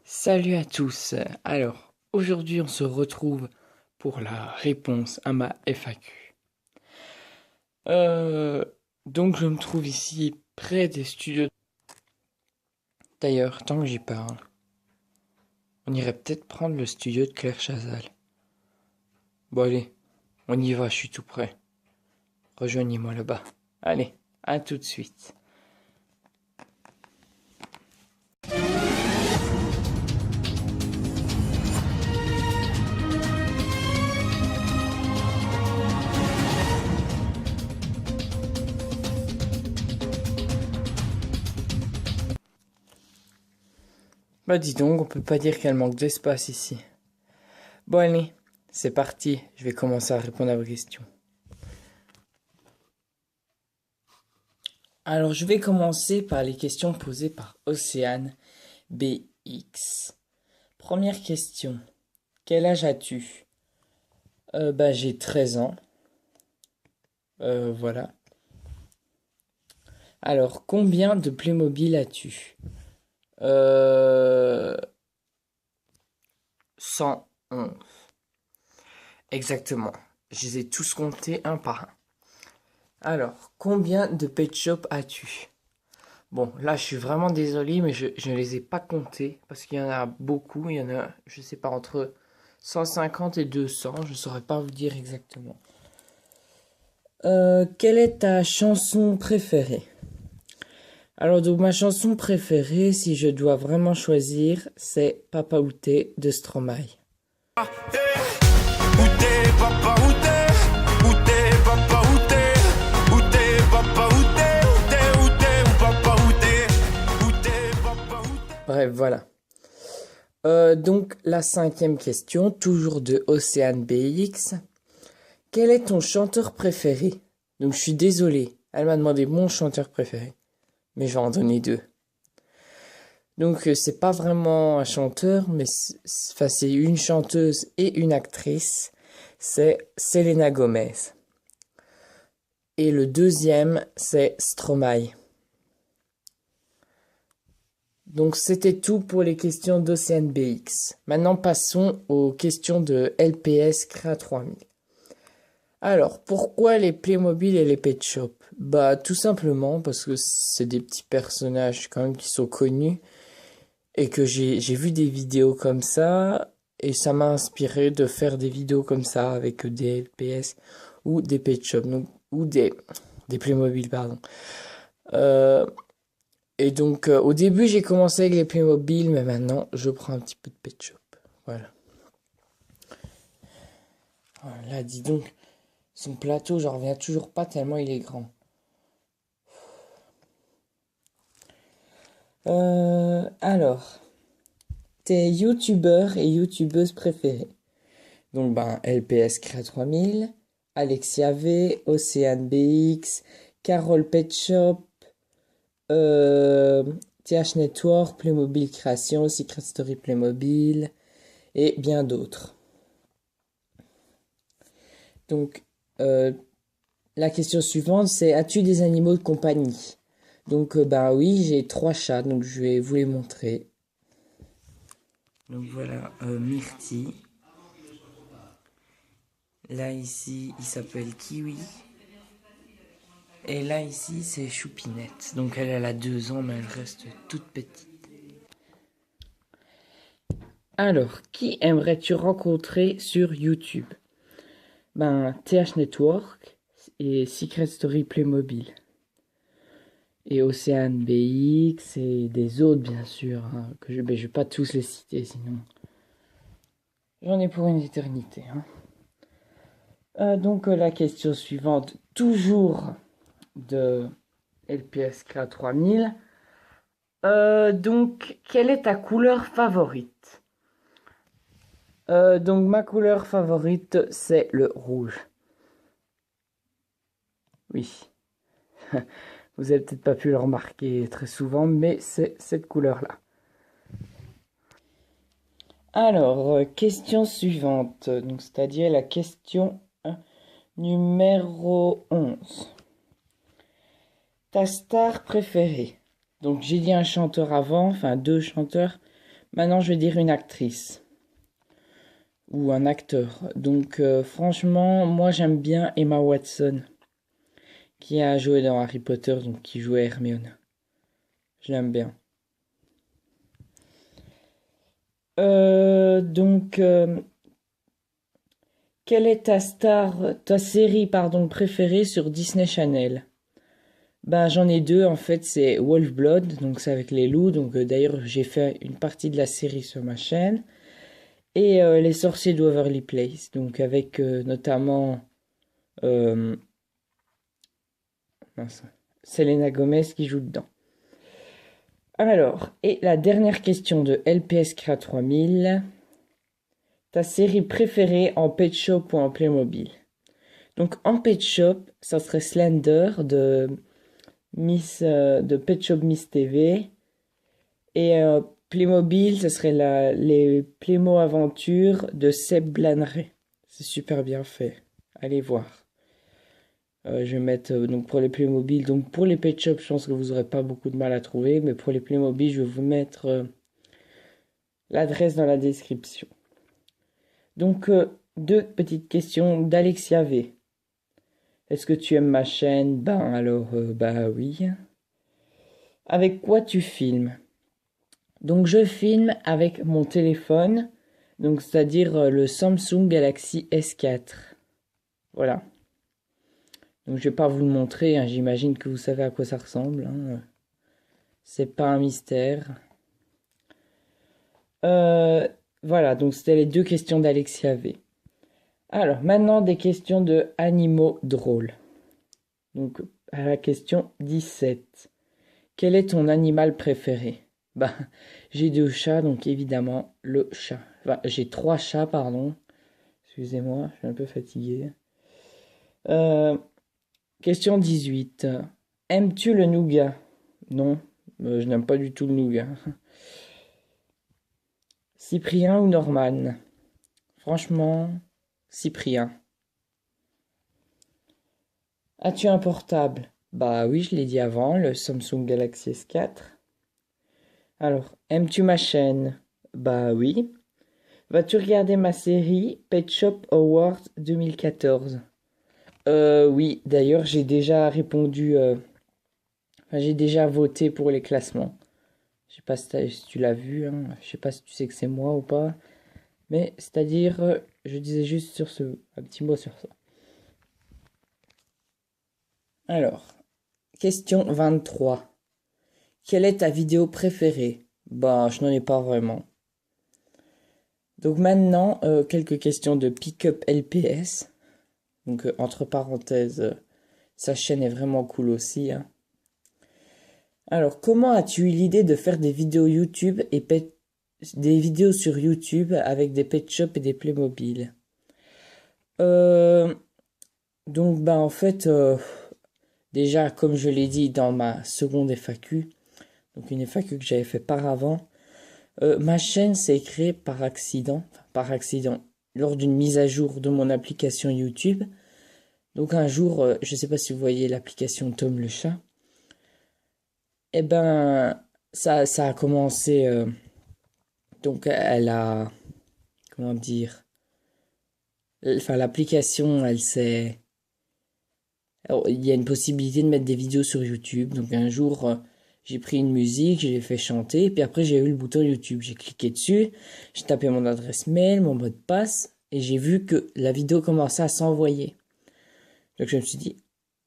Salut à tous. Alors, aujourd'hui, on se retrouve pour la réponse à ma FAQ. Euh, donc, je me trouve ici près des studios. D'ailleurs, tant que j'y parle, on irait peut-être prendre le studio de Claire Chazal. Bon, allez, on y va, je suis tout prêt. Rejoignez-moi là-bas. Allez, à tout de suite. Bah dis donc, on peut pas dire qu'elle manque d'espace ici. Bon allez, c'est parti, je vais commencer à répondre à vos questions. Alors je vais commencer par les questions posées par Océane BX. Première question, quel âge as-tu? J'ai 13 ans. Voilà. Alors, combien de Playmobil as-tu? Euh... 111. Exactement. Je les ai tous comptés un par un. Alors, combien de Pet Shop as-tu? Bon, là, je suis vraiment désolé, mais je ne les ai pas comptés parce qu'il y en a beaucoup. Il y en a, je sais pas, entre 150 et 200. Je ne saurais pas vous dire exactement. Quelle est ta chanson préférée? Alors, donc, ma chanson préférée, si je dois vraiment choisir, c'est Papa Outé de Stromae. Bref, voilà. Donc, la cinquième question, toujours de Océane BX. Quel est ton chanteur préféré? Donc, je suis désolé, elle m'a demandé mon chanteur préféré, mais je vais en donner deux. Donc, c'est pas vraiment un chanteur, mais c'est une chanteuse et une actrice. C'est Selena Gomez. Et le deuxième, c'est Stromae. Donc, c'était tout pour les questions d'Océane BX. Maintenant, passons aux questions de LPS Créa 3000. Alors, pourquoi les Playmobil et les Pet Shop? Bah, tout simplement parce que c'est des petits personnages quand même qui sont connus et que j'ai vu des vidéos comme ça et ça m'a inspiré de faire des vidéos comme ça avec des LPS ou des Pet Shop, donc, ou des Playmobil, pardon. Et donc, au début, j'ai commencé avec les Playmobil, mais maintenant, je prends un petit peu de Pet Shop. Voilà. Voilà, dis donc. Son plateau, j'en reviens toujours pas tellement il est grand. Alors, tes youtubeurs et youtubeuses préférés. Donc, LPS Créa 3000, Alexia V, Océane BX, Carole Pet Shop, TH Network, Playmobil Création, Secret Story Playmobil, et bien d'autres. Donc, la question suivante, c'est as-tu des animaux de compagnie? Donc, oui, j'ai 3 chats, donc je vais vous les montrer. Donc voilà, Myrtille. Là, ici, il s'appelle Kiwi. Et là, ici, c'est Choupinette. Donc elle a 2 ans, mais elle reste toute petite. Alors, qui aimerais-tu rencontrer sur YouTube? TH Network et Secret Story Playmobil. Et Océane BX et des autres, bien sûr, hein, que je vais pas tous les citer, sinon j'en ai pour une éternité. Donc la question suivante, toujours de LPS Créa 3000. Donc, quelle est ta couleur favorite? Donc ma couleur favorite, c'est le rouge. Oui. Vous avez peut-être pas pu le remarquer très souvent, mais c'est cette couleur-là. Alors, question suivante, donc c'est-à-dire la question numéro 11. Ta star préférée? Donc j'ai dit un chanteur avant, enfin 2 chanteurs, Maintenant, je vais dire une actrice ou un acteur. Donc, franchement, moi, j'aime bien Emma Watson, qui a joué dans Harry Potter, donc qui jouait Hermione. Je l'aime bien. Donc, quelle est ta série, pardon, préférée sur Disney Channel? Ben, j'en ai deux, en fait, c'est Wolf Blood, donc c'est avec les loups, donc d'ailleurs j'ai fait une partie de la série sur ma chaîne, et Les Sorciers de Waverly Place, donc avec notamment euh, mince, Selena Gomez qui joue dedans. Alors, et la dernière question de LPS Cra 3000, ta série préférée en Pet Shop ou en Playmobil? Donc en Pet Shop, ça serait Slender de Pet Shop Miss TV. Et Playmobil, ce serait les Playmo Aventures de Seb Blanray. C'est super bien fait. Allez voir. Je vais mettre donc pour les Playmobil. Donc pour les Pet Shop, je pense que vous n'aurez pas beaucoup de mal à trouver. Mais pour les Playmobil, je vais vous mettre l'adresse dans la description. Donc deux petites questions d'Alexia V. Est-ce que tu aimes ma chaîne? Ben alors, bah oui. Avec quoi tu filmes? Donc je filme avec mon téléphone, donc c'est-à-dire le Samsung Galaxy S4. Voilà. Donc je vais pas vous le montrer, hein, j'imagine que vous savez à quoi ça ressemble. Hein. C'est pas un mystère. Voilà, donc c'était les deux questions d'Alexia V. Alors maintenant des questions de animaux drôles. Donc à la question 17. Quel est ton animal préféré? Bah, j'ai deux chats, donc évidemment le chat. Enfin, j'ai trois chats, pardon. Excusez-moi, je suis un peu fatigué. Euh, Question 18. Aimes-tu le nougat? Non, je n'aime pas du tout le nougat. Cyprien ou Norman? Franchement, Cyprien. As-tu un portable? Bah oui, je l'ai dit avant, le Samsung Galaxy S4. Alors, aimes-tu ma chaîne? Bah oui. Vas-tu regarder ma série Pet Shop Awards 2014? Oui, d'ailleurs, j'ai déjà répondu, enfin, j'ai déjà voté pour les classements. Je sais pas si tu l'as vu, hein. Je sais pas si tu sais que c'est moi ou pas. Mais c'est-à-dire, je disais juste un petit mot sur ça. Alors, question 23. Quelle est ta vidéo préférée? Bah, je n'en ai pas vraiment. Donc maintenant, quelques questions de Pickup LPS. Donc, entre parenthèses, sa chaîne est vraiment cool aussi, hein. Alors, comment as-tu eu l'idée de faire des vidéos YouTube et des vidéos sur YouTube avec des pet shops et des Playmobil? Euh, donc, bah, en fait, déjà, comme je l'ai dit dans ma seconde FAQ, donc une FAQ que j'avais fait par avant, ma chaîne s'est créée par accident, lors d'une mise à jour de mon application YouTube. Donc un jour, je ne sais pas si vous voyez l'application Tom le chat, eh ben, ça a commencé, donc elle a, comment dire, enfin l'application, elle s'est, alors, il y a une possibilité de mettre des vidéos sur YouTube. Donc un jour, j'ai pris une musique, je l'ai fait chanter, puis après j'ai eu le bouton YouTube. J'ai cliqué dessus, j'ai tapé mon adresse mail, mon mot de passe, et j'ai vu que la vidéo commençait à s'envoyer. Donc je me suis dit,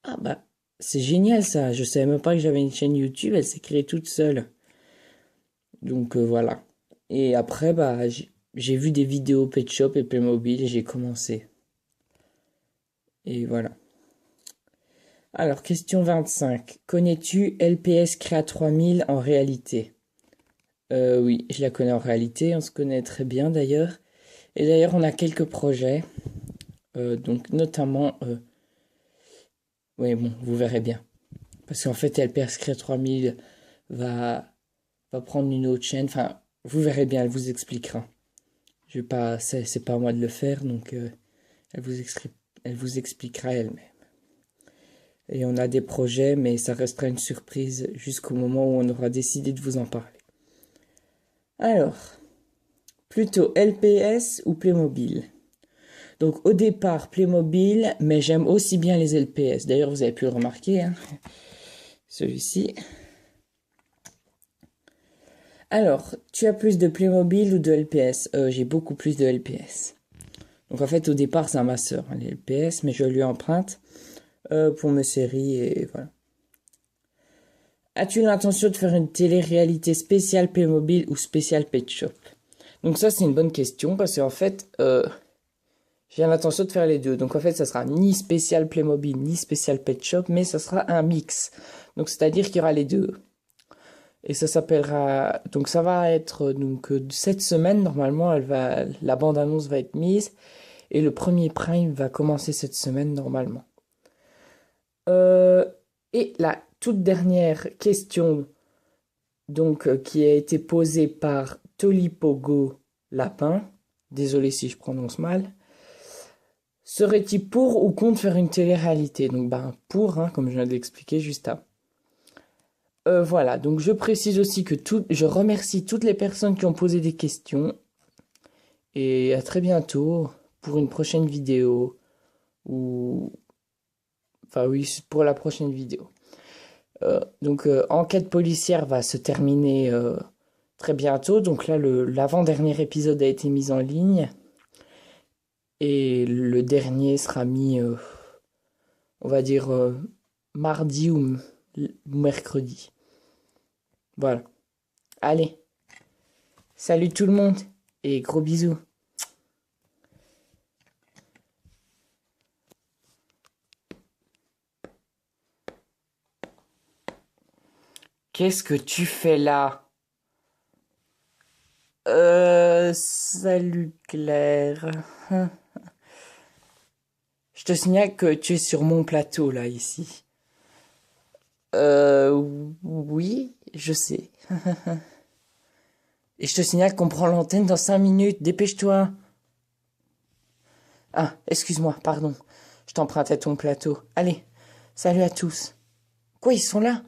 ah bah, c'est génial ça, je savais même pas que j'avais une chaîne YouTube, elle s'est créée toute seule. Donc voilà. Et après, bah, j'ai vu des vidéos Pet Shop et Playmobil et j'ai commencé. Et voilà. Alors, question 25. Connais-tu LPS Crea 3000 en réalité? Oui, je la connais en réalité, on se connaît très bien d'ailleurs. Et d'ailleurs, on a quelques projets. Donc, notamment... oui, bon, vous verrez bien. Parce qu'en fait, LPS Crea 3000 va prendre une autre chaîne. Enfin, vous verrez bien, elle vous expliquera. Je vais pas... C'est pas à moi de le faire, donc elle vous expliquera elle-même. Et on a des projets, mais ça restera une surprise jusqu'au moment où on aura décidé de vous en parler. Alors, plutôt LPS ou Playmobil? Donc au départ Playmobil, mais j'aime aussi bien les LPS. D'ailleurs, vous avez pu le remarquer, hein, celui-ci. Alors, tu as plus de Playmobil ou de LPS? J'ai beaucoup plus de LPS. Donc en fait, au départ, c'est à ma sœur, hein, les LPS, mais je lui emprunte pour mes séries et voilà. As-tu l'intention de faire une télé-réalité spéciale Playmobil ou spéciale Pet Shop? Donc ça, c'est une bonne question parce qu'en fait, j'ai l'intention de faire les deux. Donc en fait, ça sera ni spécial Playmobil ni spécial Pet Shop, mais ça sera un mix. Donc c'est-à-dire qu'il y aura les deux. Et ça s'appellera. Donc ça va être donc cette semaine normalement, la bande-annonce va être mise et le premier prime va commencer cette semaine normalement. Et la toute dernière question donc qui a été posée par Tolipogo Lapin. Désolé si je prononce mal. Serait-il pour ou contre faire une télé-réalité? Donc pour, hein, comme je viens de l'expliquer juste avant. Voilà, donc je précise aussi que je remercie toutes les personnes qui ont posé des questions. Et à très bientôt pour une prochaine vidéo. Enfin oui, pour la prochaine vidéo. Donc Enquête policière va se terminer très bientôt. Donc là, l'avant-dernier épisode a été mis en ligne. Et le dernier sera mis, on va dire, mardi ou mercredi. Voilà. Allez. Salut tout le monde et gros bisous. Qu'est-ce que tu fais là? Salut Claire. Je te signale que tu es sur mon plateau là, ici. Oui, je sais. Et je te signale qu'on prend l'antenne dans 5 minutes, dépêche-toi. Ah, excuse-moi, pardon. Je t'empruntais ton plateau. Allez, salut à tous. Quoi, ils sont là?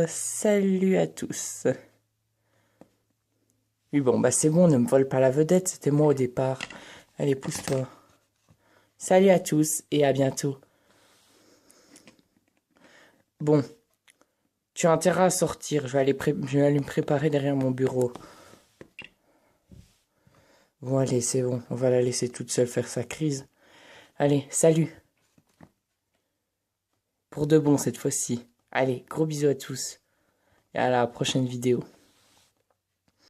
Salut à tous. Oui, bon, bah c'est bon, ne me vole pas la vedette, c'était moi au départ. Allez, pousse-toi. Salut à tous et à bientôt. Bon, tu as intérêt à sortir, je vais aller me préparer derrière mon bureau. Bon, allez, c'est bon, on va la laisser toute seule faire sa crise. Allez, salut. Pour de bon cette fois-ci. Allez, gros bisous à tous. Et à la prochaine vidéo.